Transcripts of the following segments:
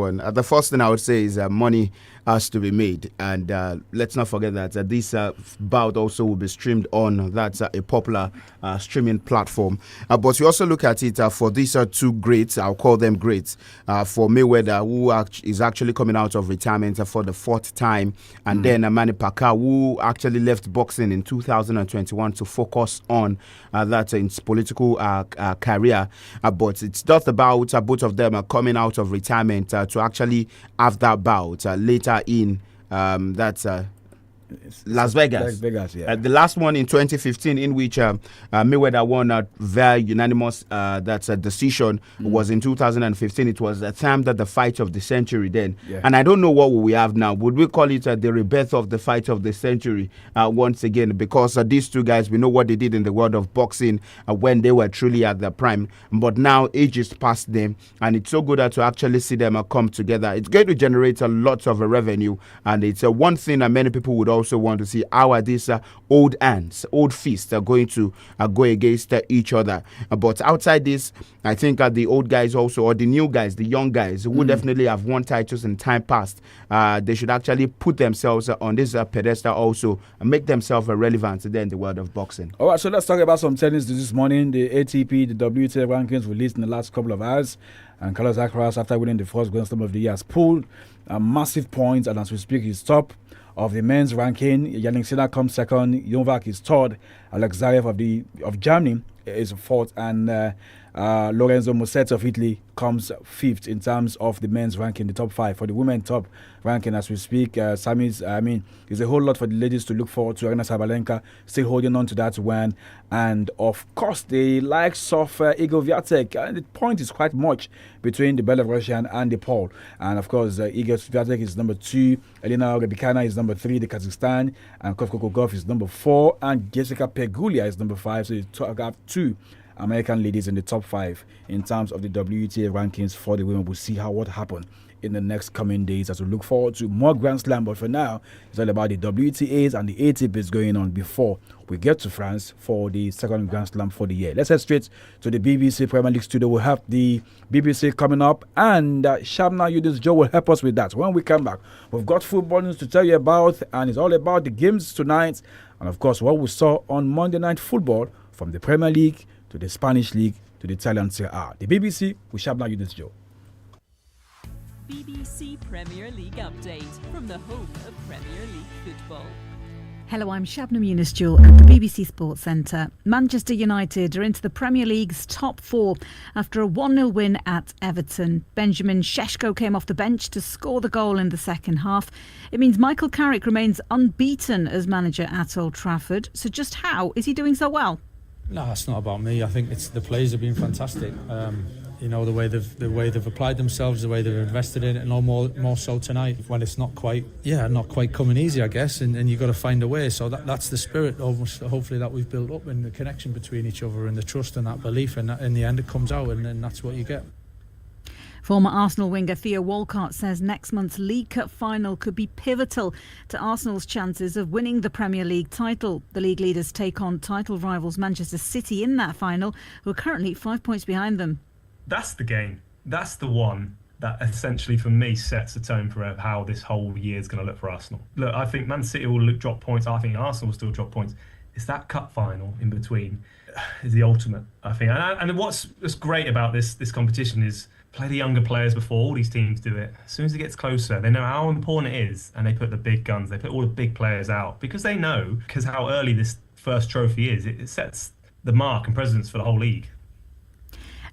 one. The first thing I would say is money has to be made, and let's not forget that this bout also will be streamed on a popular streaming platform. But you also look at it for these two greats, I'll call them greats, for Mayweather, who is actually coming out of retirement for the fourth time, and then Manny Pacquiao, who actually left boxing in 2021 to focus on that in his political career. But it's not about both of them coming out of retirement to actually have that bout later in Las Vegas. Yeah. The last one in 2015, in which Mayweather won via unanimous decision, was in 2015. It was the time that the fight of the century then. Yeah. And I don't know what we have now. Would we call it the rebirth of the fight of the century once again? Because these two guys, we know what they did in the world of boxing when they were truly at their prime. But now age is past them, and it's so good to actually see them come together. It's going to generate a lot of revenue, and it's one thing that many people would also want to see. How are these old hands, old fists going to go against each other? But outside this, I think the old guys also, or the new guys, the young guys, who definitely have won titles in time past, they should actually put themselves on this pedestal also and make themselves relevant in the world of boxing. All right, so let's talk about some tennis this morning. The ATP, the WTA rankings released in the last couple of hours, and Carlos Alcaraz, after winning the first Grand Slam of the year, has pulled massive points, and as we speak, he's top of the men's ranking. Yannick Sinner comes second, Novak is third, Alexayev of Germany is fourth, and Lorenzo Musetti of Italy comes fifth in terms of the men's ranking, the top five. For the women top ranking as we speak, SAMIES, there's a whole lot for the ladies to look forward to. Arena Sabalenka still holding on to that one, and of course the likes of Igor Swiatek, and the point is quite much between the Belarusian and the Pole, and of course Igor Swiatek is number 2, Elena Rybakina is number 3, the Kazakhstan, and 𝐶𝐈𝐒𝐿 is number 4, and Jessica Pegula is number 5. So you have 2 American ladies in the top 5 in terms of the WTA rankings for the women. We'll see what happens in the next coming days as we look forward to more Grand Slam. But for now, it's all about the WTAs and the ATPs going on before we get to France for the second Grand Slam for the year. Let's head straight to the BBC Premier League studio. We'll have the BBC coming up, and Shabna Yudis Joe will help us with that. When we come back, we've got football news to tell you about, and it's all about the games tonight, and of course what we saw on Monday Night Football from the Premier League to the Spanish League to the Italian Serie A. The BBC with Shabna Yudis Joe. BBC Premier League update from the home of Premier League football. Hello, I'm Shabnam Yunus-Jewell at the BBC Sports Centre. Manchester United are into the Premier League's top 4 after a 1-0 win at Everton. Benjamin Šeško came off the bench to score the goal in the second half. It means Michael Carrick remains unbeaten as manager at Old Trafford. So just how is he doing so well? No, it's not about me. I think it's the players have been fantastic. The way they've applied themselves, the way they've invested in it, and more so tonight when it's not quite coming easy, I guess, and you've got to find a way. So that's the spirit, hopefully, that we've built up, and the connection between each other, and the trust and that belief, and in the end it comes out, and then that's what you get. Former Arsenal winger Theo Walcott says next month's League Cup final could be pivotal to Arsenal's chances of winning the Premier League title. The league leaders take on title rivals Manchester City in that final, who are currently 5 points behind them. That's the game. That's the one that essentially, for me, sets the tone for how this whole year is going to look for Arsenal. Look, I think Man City will drop points. I think Arsenal will still drop points. It's that cup final in between is the ultimate, I think. And what's great about this competition is play the younger players before all these teams do it. As soon as it gets closer, they know how important it is, and they put the big guns, they put all the big players out because they know, because how early this first trophy is, it sets the mark and precedence for the whole league.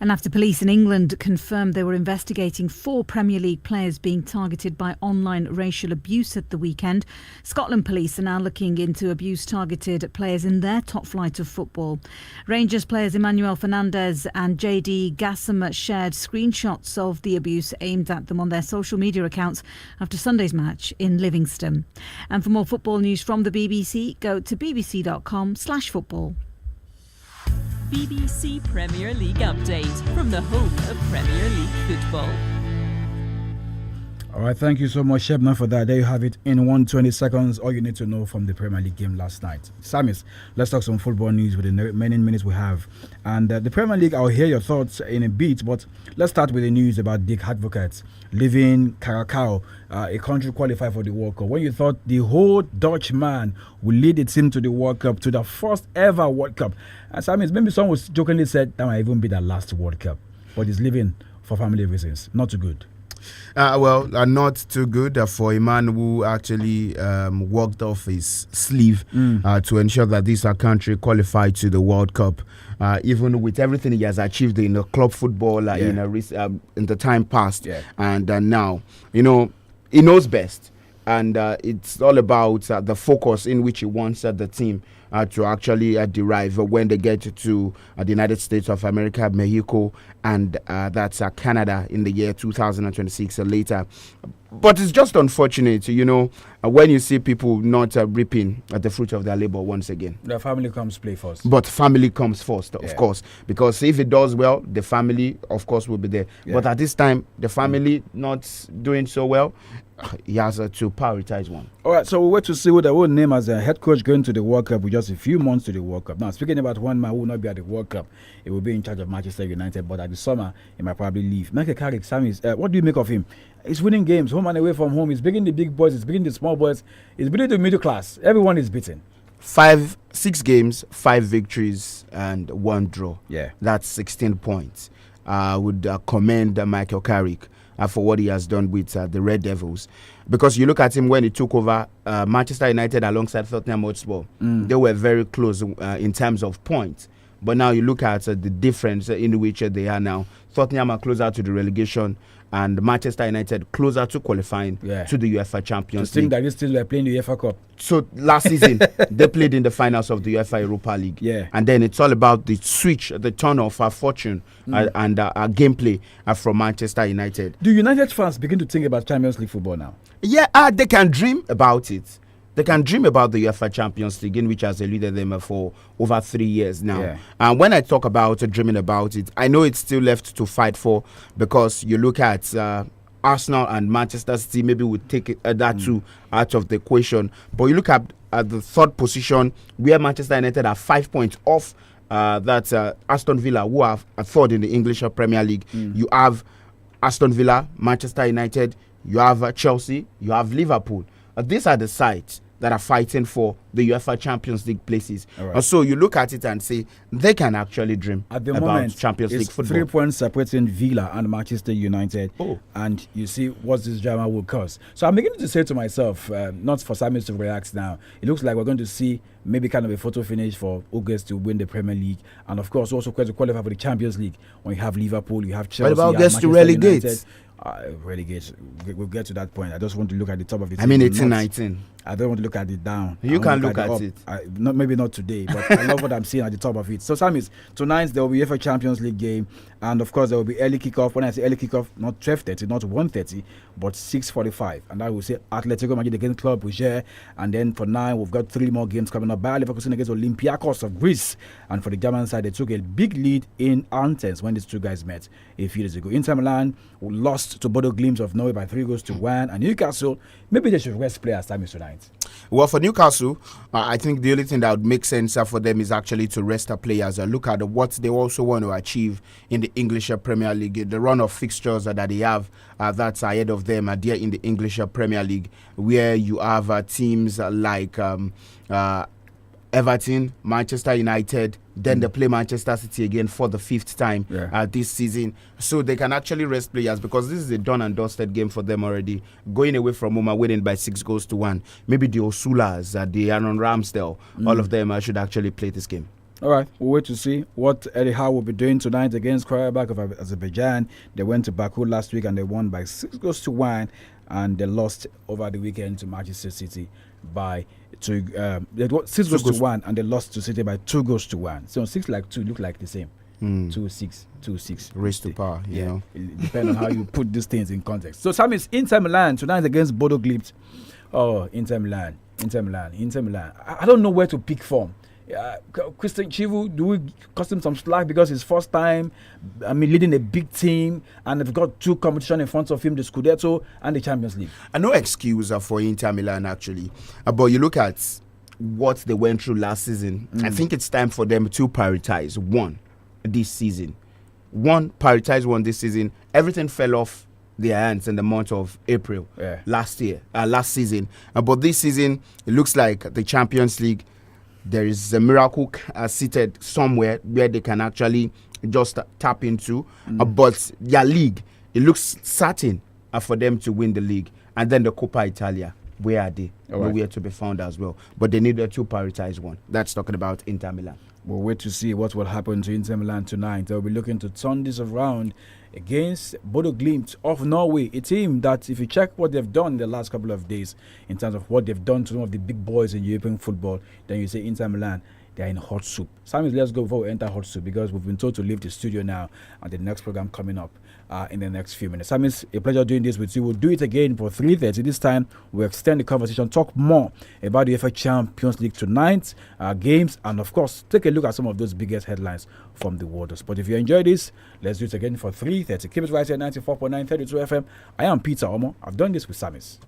And after police in England confirmed they were investigating 4 Premier League players being targeted by online racial abuse at the weekend, Scotland police are now looking into abuse targeted at players in their top flight of football. Rangers players Emmanuel Fernandez and JD Gassam shared screenshots of the abuse aimed at them on their social media accounts after Sunday's match in Livingston. And for more football news from the BBC, go to bbc.com/football. BBC Premier League update from the home of Premier League football. All right, thank you so much, Shebna, for that. There you have it in 120 seconds. All you need to know from the Premier League game last night. Samis, let's talk some football news with the remaining minutes we have. And the Premier League, I'll hear your thoughts in a bit, but let's start with the news about 𝐃𝐈𝐒𝐂𝐋𝐀 leaving Curacao, a country qualified for the World Cup. When you thought the whole Dutch man will lead the team to the World Cup, to the first ever World Cup. And Samis, maybe someone jokingly said that might even be the last World Cup, but he's leaving for family reasons. Not too good. Not too good for a man who actually worked off his sleeve to ensure that this country qualified to the World Cup. Even with everything he has achieved in club football in the time past, and now, he knows best. And it's all about the focus in which he wants the team to actually derive when they get to the United States of America, Mexico, and that's Canada in the year 2026 or later. But it's just unfortunate, when you see people not reaping at the fruit of their labor once again. The family comes play first. But family comes first, of course, because if it does well, the family, of course, will be there. But at this time, the family not doing so well, he has to prioritize one. All right, so we'll wait to see what I will name as a head coach going to the World Cup with just a few months to the World Cup. Now, speaking about one man who will not be at the World Cup, he will be in charge of Manchester United, but at the summer, he might probably leave. Michael Carrick, Samis, what do you make of him? He's winning games, home and away from home. He's beating the big boys, he's beating the small boys, he's beating the middle class. Everyone is beaten. 6 games, 5 victories, and 1 draw. Yeah. That's 16 points. I would commend Michael Carrick for what he has done with the Red Devils. Because you look at him when he took over Manchester United alongside Tottenham Hotspur, they were very close in terms of points. But now you look at the difference in which they are now. Tottenham are closer to the relegation, and Manchester United closer to qualifying to the UEFA Champions League. Think that these teams were playing the UEFA Cup. So last season, they played in the finals of the UEFA Europa League. Yeah. And then it's all about the switch, the turn of our fortune and gameplay from Manchester United. Do United fans begin to think about Champions League football now? Yeah, they can dream about it. They can dream about the UEFA Champions League, in which has eluded them for over 3 years now. Yeah. And when I talk about dreaming about it, I know it's still left to fight for, because you look at Arsenal and Manchester City, maybe we'll take that two out of the equation. But you look at the third position, where Manchester United are 5 points off that's Aston Villa, who are third in the English Premier League. You have Aston Villa, Manchester United, you have Chelsea, you have Liverpool. These are the sides that are fighting for the UEFA Champions League places. Right. So you look at it and say they can actually dream at the about moment, Champions League football. 3 points separating Villa and Manchester United. Oh. And you see what this drama will cause. So I'm beginning to say to myself, not for Samuel to relax now, it looks like we're going to see maybe kind of a photo finish for August to win the Premier League. And of course, also to qualify for the Champions League. When you have Liverpool, you have Chelsea. What about August to relegate? Relegate. We'll get to that point. I just want to look at the top of it. I mean, 18-19. I don't want to look at it down. You can look at it. Maybe not today, but I love what I'm seeing at the top of it. So, Samis, tonight there will be UEFA Champions League game, and of course there will be early kickoff. When I say early kickoff, not 12:30, not 1:30, but 6:45, and I will say Atletico Madrid against Club Brugge, and then for 9 we've got 3 more games coming up. Bayer Leverkusen against Olympiacos of Greece, and for the German side they took a big lead in Athens when these two guys met a few days ago. Inter Milan lost to Bodo Glimt of Norway by 3-1, and Newcastle, maybe they should rest players tonight. Well, for Newcastle, I think the only thing that would make sense for them is actually to rest the players and look at what they also want to achieve in the English Premier League. The run of fixtures that they have that's ahead of them there in the English Premier League, where you have teams like Everton, Manchester United, then they play Manchester City again for the 5th time this season. So they can actually rest players, because this is a done and dusted game for them already. Going away from home and winning by 6-1. Maybe the Osulas, the Aaron Ramsdale, all of them should actually play this game. All right, we'll wait to see what Eddie Howe will be doing tonight against Karabakh of Azerbaijan. They went to Baku last week and they won by 6-1, and they lost over the weekend to Manchester City by 2. They won 6-1 and they lost to City by 2-1. So 6 like 2 look like the same. 2-6, 2-6. Raised to power, you know. It depends on how you put these things in context. So Sam is Inter Milan tonight against Bodo Glimt. Oh, Inter Milan. I don't know where to pick from. Christian Chivu, do we cost him some slack because it's first time, leading a big team, and they've got 2 competitions in front of him, the Scudetto and the Champions League? No excuse for Inter Milan, actually. But you look at what they went through last season. I think it's time for them to prioritize one this season. This season. Everything fell off their hands in the month of April last season. But this season, it looks like the Champions League, there is a miracle seated somewhere where they can actually just tap into. But their league, it looks certain for them to win the league. And then the Coppa Italia, where are they? Nowhere to be found as well. But they needed to prioritize one. That's talking about Inter Milan. We'll wait to see what will happen to Inter Milan tonight. They'll be looking to turn this around against Bodo Glimt of Norway, a team that, if you check what they've done in the last couple of days in terms of what they've done to some of the big boys in European football, then you say Inter Milan, they're in hot soup. SAMIES, let's go before we enter hot soup, because we've been told to leave the studio now and the next program coming up in the next few minutes. SAMIES, a pleasure doing this with you. We'll do it again for 3:30. This time we'll extend the conversation, talk more about the UEFA Champions League tonight, games, and of course take a look at some of those biggest headlines from the world of sport. If you enjoyed this, let's do it again for 3:30. Keep it right here, 94.9 32 FM. I am Peter Omo. I've done this with SAMIES.